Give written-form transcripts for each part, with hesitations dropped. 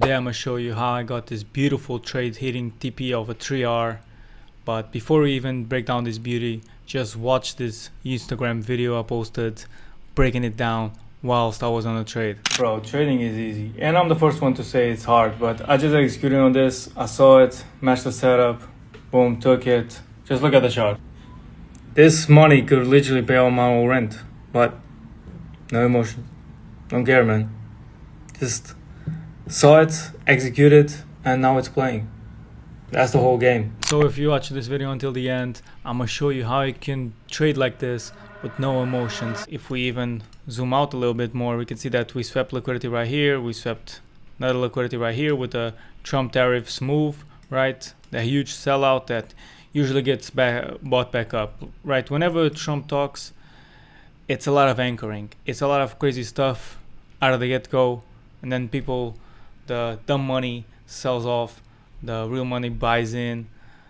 Today I'm gonna show you how I got this beautiful trade hitting TP of a 3R. But before we even break down this beauty, just watch this Instagram video I posted breaking it down whilst I was on a trade. Bro, trading is easy, and I'm the first one to say it's hard, but I just executed on this. I saw it, matched the setup, boom, took it. Just look at the chart. This money could literally pay all my own rent, but no emotion. Don't care, man. Just saw it, executed, and now it's playing. That's the whole game. So if you watch this video until the end, I'm gonna show you how you can trade like this with no emotions. If we even zoom out a little bit more, we can see that we swept liquidity right here. We swept another liquidity right here with the Trump tariffs move, right? The huge sellout that usually gets bought back up, right? Whenever Trump talks, it's a lot of anchoring. It's a lot of crazy stuff out of the get-go, and then people, the dumb money sells off, the real money buys in.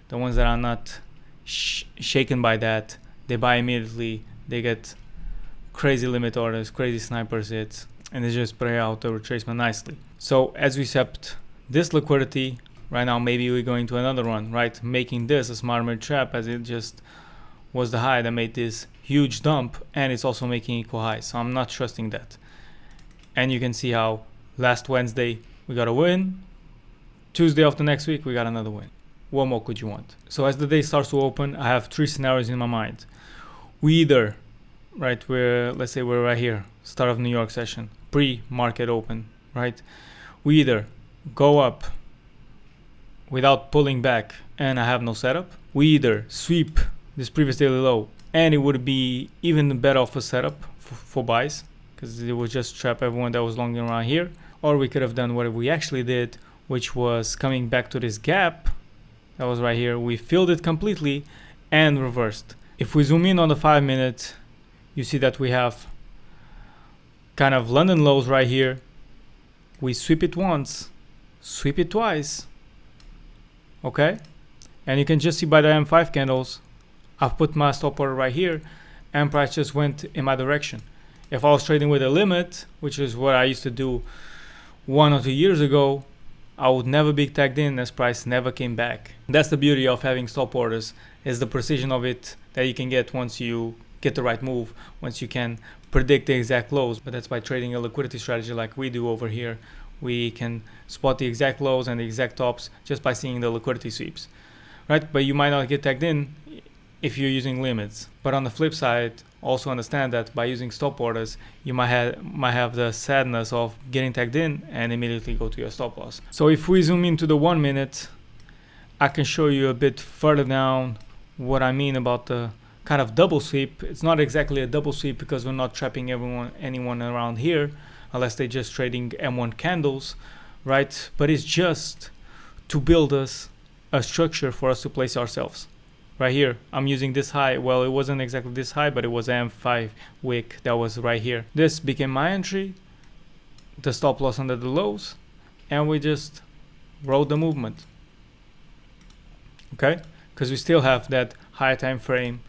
The ones that are not shaken by that, they buy immediately. They get crazy limit orders, crazy snipers hits, and they just spray out the retracement nicely. So as we swept this liquidity, right now maybe we're going to another one, right? Making this a smart money trap, as it just was the high that made this huge dump, and it's also making equal highs. So I'm not trusting that. And you can see how last Wednesday we got a win. Tuesday of the next week we got another win. What more could you want? So as the day starts to open, I have three scenarios in my mind. We either, right, let's say we're right here, start of New York session, pre-market open, right? We either go up without pulling back and I have no setup. We either sweep this previous daily low and it would be even better of a setup for buys, because it would just trap everyone that was longing around here. Or we could have done what we actually did, which was coming back to this gap that was right here. We filled it completely and reversed. If we zoom in on the 5 minute, you see that we have kind of London lows right here. We sweep it once, sweep it twice, okay? And you can just see by the M5 candles, I've put my stop order right here and price just went in my direction. If I was trading with a limit, which is what I used to do 1 or 2 years ago, I would never be tagged in as price never came back. That's the beauty of having stop orders, is the precision of it that you can get once you get the right move, once you can predict the exact lows. But that's by trading a liquidity strategy like we do over here. We can spot the exact lows and the exact tops just by seeing the liquidity sweeps, right? But you might not get tagged in if you're using limits. But on the flip side, also understand that by using stop orders, you might have the sadness of getting tagged in and immediately go to your stop loss. So if we zoom into the 1 minute, I can show you a bit further down what I mean about the kind of double sweep. It's not exactly a double sweep because we're not trapping anyone around here unless they're just trading M1 candles, right? But it's just to build us a structure for us to place ourselves. Right here, I'm using this high. Well, it wasn't exactly this high, but it was M5 wick that was right here. This became my entry, the stop loss under the lows, and we just rode the movement. Okay, because we still have that higher time frame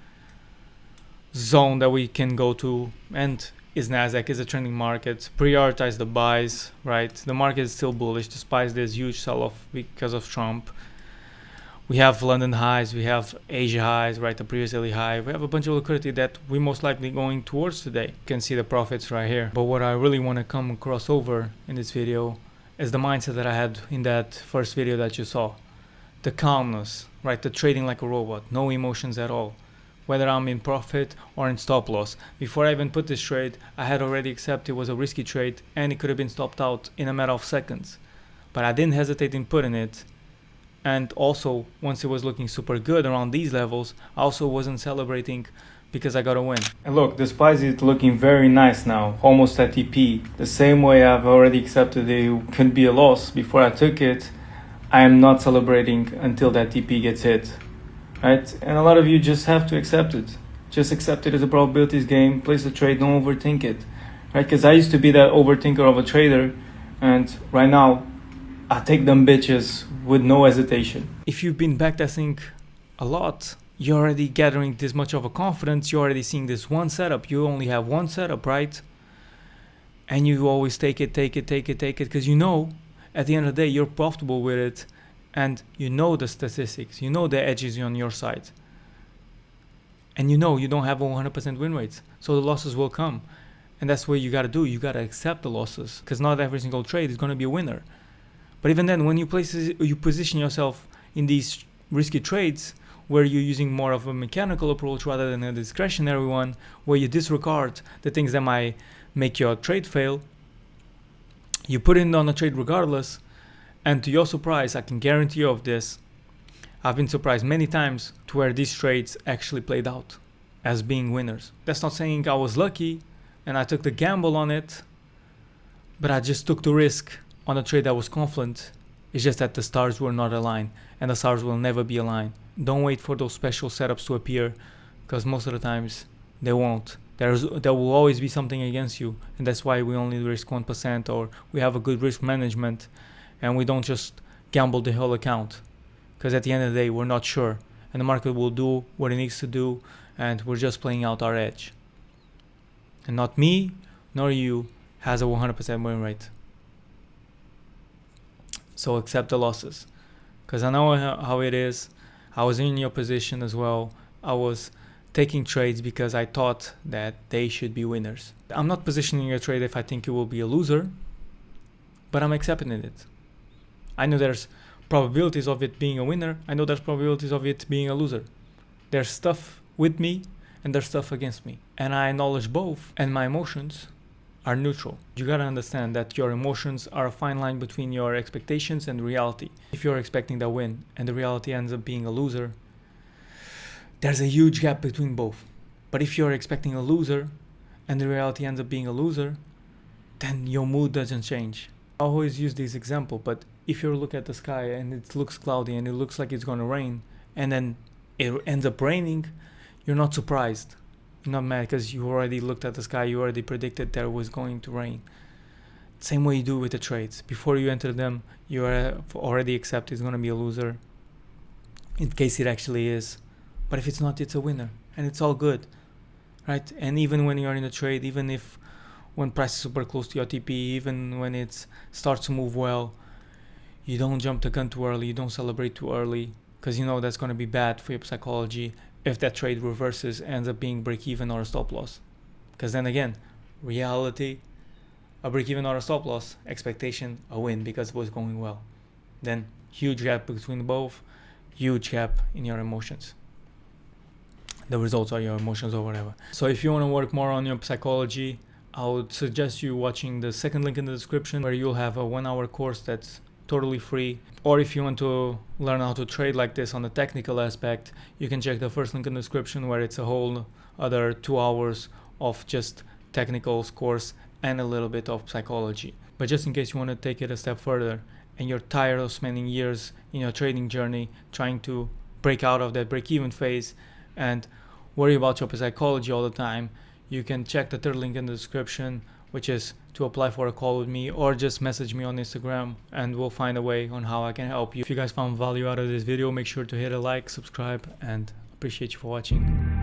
zone that we can go to, and is Nasdaq, is a trending market. Prioritize the buys, right? The market is still bullish despite this huge sell-off because of Trump. We have London highs, we have Asia highs, right, the previous daily high. We have a bunch of liquidity that we're most likely going towards today. You can see the profits right here. But what I really want to come across over in this video is the mindset that I had in that first video that you saw. The calmness, right, the trading like a robot, no emotions at all. Whether I'm in profit or in stop loss. Before I even put this trade, I had already accepted it was a risky trade and it could have been stopped out in a matter of seconds. But I didn't hesitate in putting it. And also, once it was looking super good around these levels, I also wasn't celebrating because I got a win. And look, despite it looking very nice now, almost at TP, the same way I've already accepted it could be a loss before I took it, I am not celebrating until that TP gets hit, right? And a lot of you just have to accept it. Just accept it as a probabilities game, place the trade, don't overthink it, right? Because I used to be that overthinker of a trader, and right now, I take them bitches with no hesitation. If you've been backtesting a lot, you're already gathering this much of a confidence. You're already seeing this one setup. You only have one setup, right? And you always take it, because you know at the end of the day, you're profitable with it, and you know the statistics, you know the edge is on your side, and you know you don't have 100% win rates, so the losses will come. And that's what you got to do. You got to accept the losses, because not every single trade is going to be a winner. But even then, when you position yourself in these risky trades where you're using more of a mechanical approach rather than a discretionary one, where you disregard the things that might make your trade fail, you put in on a trade regardless, and to your surprise, I can guarantee you of this, I've been surprised many times to where these trades actually played out as being winners. That's not saying I was lucky and I took the gamble on it, but I just took the risk on a trade that was confident. It's just that the stars were not aligned, and the stars will never be aligned. Don't wait for those special setups to appear, because most of the times they won't. There will always be something against you, and that's why we only risk 1%, or we have a good risk management and we don't just gamble the whole account, because at the end of the day we're not sure, and the market will do what it needs to do, and we're just playing out our edge. And not me nor you has a 100% win rate. So accept the losses, because I know how it is. I was in your position as well. I was taking trades because I thought that they should be winners. I'm not positioning a trade if I think it will be a loser, but I'm accepting it. I know there's probabilities of it being a winner. I know there's probabilities of it being a loser. There's stuff with me and there's stuff against me, and I acknowledge both, and my emotions are neutral. You gotta understand that your emotions are a fine line between your expectations and reality. If you're expecting that win and the reality ends up being a loser, there's a huge gap between both. But if you're expecting a loser and the reality ends up being a loser, then your mood doesn't change. I always use this example, but if you look at the sky and it looks cloudy and it looks like it's gonna rain, and then it ends up raining, you're not surprised. You're not mad, because you already looked at the sky, you already predicted there was going to rain. Same way you do with the trades. Before you enter them, you already accept it's going to be a loser, in case it actually is. But if it's not, it's a winner, and it's all good, right? And even when you're in a trade, even if when price is super close to your TP, even when it starts to move well, you don't jump the gun too early, you don't celebrate too early, because you know that's going to be bad for your psychology if that trade reverses, ends up being break even or a stop loss. Because then again, reality, a break even or a stop loss, expectation, a win because it was going well. Then huge gap between both, huge gap in your emotions. The results are your emotions or whatever. So if you want to work more on your psychology, I would suggest you watching the second link in the description, where you'll have a 1-hour course that's totally free. Or if you want to learn how to trade like this on the technical aspect, you can check the first link in the description, where it's a whole other 2 hours of just technical course and a little bit of psychology. But just in case you want to take it a step further and you're tired of spending years in your trading journey trying to break out of that break-even phase and worry about your psychology all the time, you can check the third link in the description, which is to apply for a call with me, or just message me on Instagram and we'll find a way on how I can help you. If you guys found value out of this video, make sure to hit a like, subscribe, and appreciate you for watching.